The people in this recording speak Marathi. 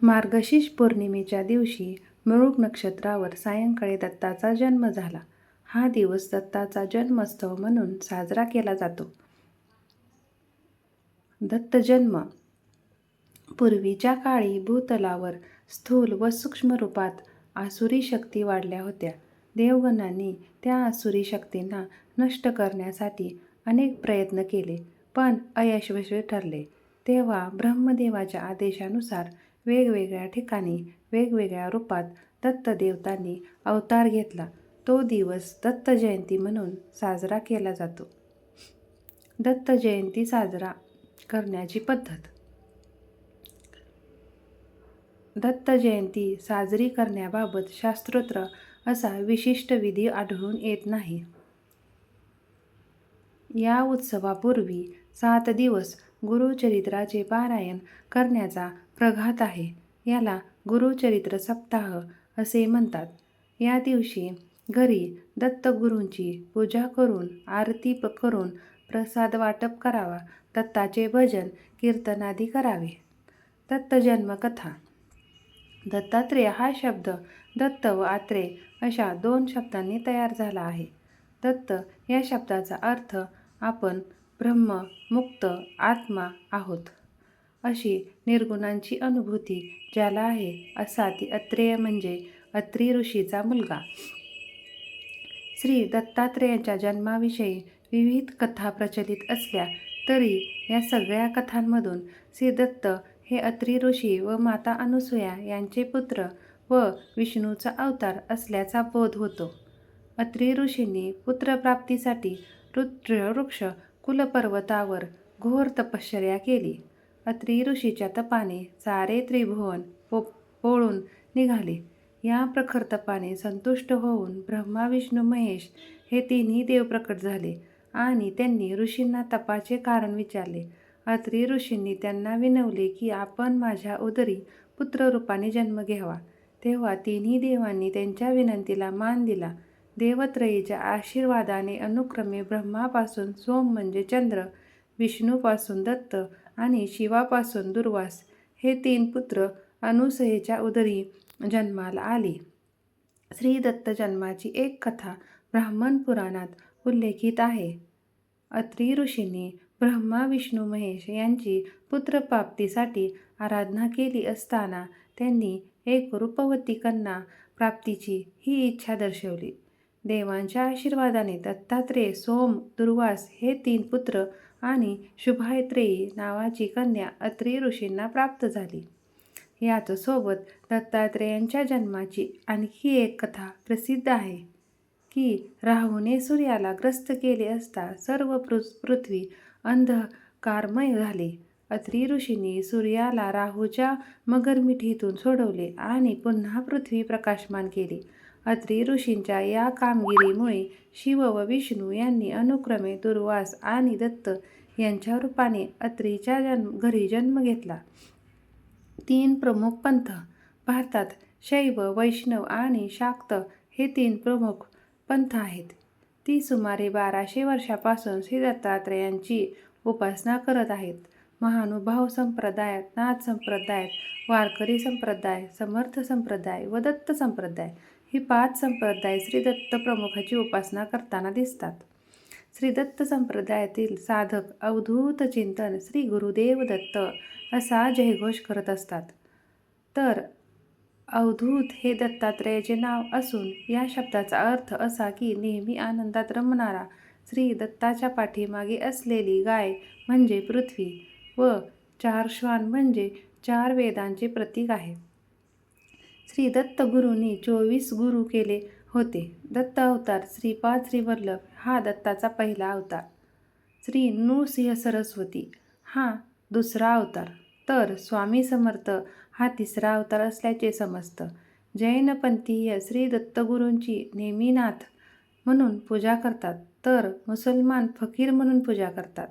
मार्गशीर्ष पौर्णिमेच्या दिवशी मृग नक्षत्रावर सायंकाळी दत्ताचा जन्म झाला. हा दिवस दत्ताचा जन्मोत्सव म्हणून साजरा केला जातो. दत्त जन्म पूर्वीच्या काळी भूतलावर स्थूल व सूक्ष्म रूपात आसुरी शक्ती वाढल्या होत्या. देवगणांनी त्या आसुरी शक्तींना नष्ट करण्यासाठी अनेक प्रयत्न केले, पण अयशस्वी ठरले. तेव्हा ब्रह्मदेवाच्या आदेशानुसार वेगवेगळ्या ठिकाणी वेगवेगळ्या रूपात दत्त देवतांनी अवतार घेतला. तो दिवस दत्त जयंती म्हणून साजरा केला जातो. दत्त जयंती साजरा करण्याची पद्धत. दत्त जयंती साजरी करण्याबाबत शास्त्रोक्त असा विशिष्ट विधी आढळून येत नाही. या उत्सवापूर्वी 7 दिवस गुरुचरित्राचे पारायण करण्याचा प्रघात आहे. याला गुरुचरित्र सप्ताह असे म्हणतात. या दिवशी घरी दत्तगुरूंची पूजा करून आरती करून प्रसाद वाटप करावा. दत्ताचे भजन कीर्तनादी करावे. दत्त जन्मकथा. दत्तात्रेय हा शब्द दत्त व आत्रेय अशा 2 शब्दांनी तयार झाला आहे. दत्त या शब्दाचा अर्थ आपण ब्रह्म, मुक्त आत्मा आहोत अशी निर्गुणांची अनुभूती ज्याला आहे, असा ती अत्रेय म्हणजे अत्री ऋषीचा मुलगा. श्री दत्तात्रेयांच्या जन्माविषयी विविध कथा प्रचलित असल्या तरी या सगळ्या कथांमधून श्री दत्त हे अत्री ऋषी व माता अनुसूया यांचे पुत्र व विष्णूचा अवतार असल्याचा बोध होतो. अत्री ऋषींनी पुत्रप्राप्तीसाठी रुद्रवृक्ष कुलपर्वतावर घोर तपश्चर्या केली. अत्री ऋषीच्या तपाने सारे त्रिभुवन पोळून निघाले. या प्रखर तपाने संतुष्ट होऊन ब्रह्मा, विष्णू, महेश हे तिन्ही देव प्रकट झाले आणि त्यांनी ऋषींना तपाचे कारण विचारले. अत्री ऋषींनी त्यांना विनवले की आपण माझ्या उदरी पुत्ररूपाने जन्म घ्यावा. तेव्हा तिन्ही देवांनी त्यांच्या विनंतीला मान दिला. देवत्रयीच्या आशीर्वादाने अनुक्रमे ब्रह्मापासून सोम म्हणजे चंद्र, विष्णूपासून दत्त आणि शिवापासून दुर्वास हे 3 पुत्र अनुसूयेच्या उदरी जन्माला आले. श्री दत्त जन्माची एक कथा ब्राह्मण पुराणात उल्लेखित आहे. अत्री ऋषींनी ब्रह्मा, विष्णू, महेश यांची पुत्रप्राप्तीसाठी आराधना केली असताना त्यांनी एक रूपवती कन्या प्राप्तीची ही इच्छा दर्शवली. देवांच्या आशीर्वादाने दत्तात्रेय, सोम, दुर्वास हे 3 पुत्र आणि शुभात्रेयी नावाची कन्या अत्री ऋषींना प्राप्त झाली. याच सोबत दत्तात्रेयांच्या जन्माची आणखी एक कथा प्रसिद्ध आहे की राहूने सूर्याला ग्रस्त केले असता सर्व पृथ्वी अंधकारमय झाली. अत्री ऋषींनी सूर्याला राहूच्या मगरमिठीतून सोडवले आणि पुन्हा पृथ्वी प्रकाशमान केली. अत्री ऋषींच्या या कामगिरीमुळे शिव व विष्णू यांनी अनुक्रमे दुर्वास आणि दत्त यांच्या रूपाने अत्रीच्या घरी जन्म घेतला. 3 प्रमुख पंथ भारतात शैव, वैष्णव आणि शाक्त हे 3 प्रमुख पंथ आहेत. ती सुमारे 1200 वर्षापासून श्री दत्तात्रेयांची उपासना करत आहेत. महानुभाव संप्रदाय, नाथ संप्रदाय, वारकरी संप्रदाय, समर्थ संप्रदाय व दत्त संप्रदाय ही 5 संप्रदाय श्री दत्त प्रमुखाची उपासना करताना दिसतात. श्री दत्त संप्रदायातील साधक अवधूत चिंतन श्री गुरुदेव दत्त असा जयघोष करत असतात. तर अवधूत हे दत्तात्रेयाचे नाव असून या शब्दाचा अर्थ असा की नेहमी आनंदात रमणारा. श्री दत्ताच्या पाठीमागे असलेली गाय म्हणजे पृथ्वी व 4 श्वान म्हणजे 4 वेदांचे प्रतीक आहे. श्री दत्त गुरूंनी 24 गुरु केले होते. दत्त अवतार श्रीपाद श्रीवल्लभ हा दत्ताचा पहिला अवतार. श्री नृसिंह सरस्वती हा दुसरा अवतार, तर स्वामी समर्थ हा तिसरा अवतार असल्याचे समजतं. जैनपंथीय श्री दत्तगुरूंची नेमिनाथ म्हणून पूजा करतात, तर मुसलमान फकीर म्हणून पूजा करतात.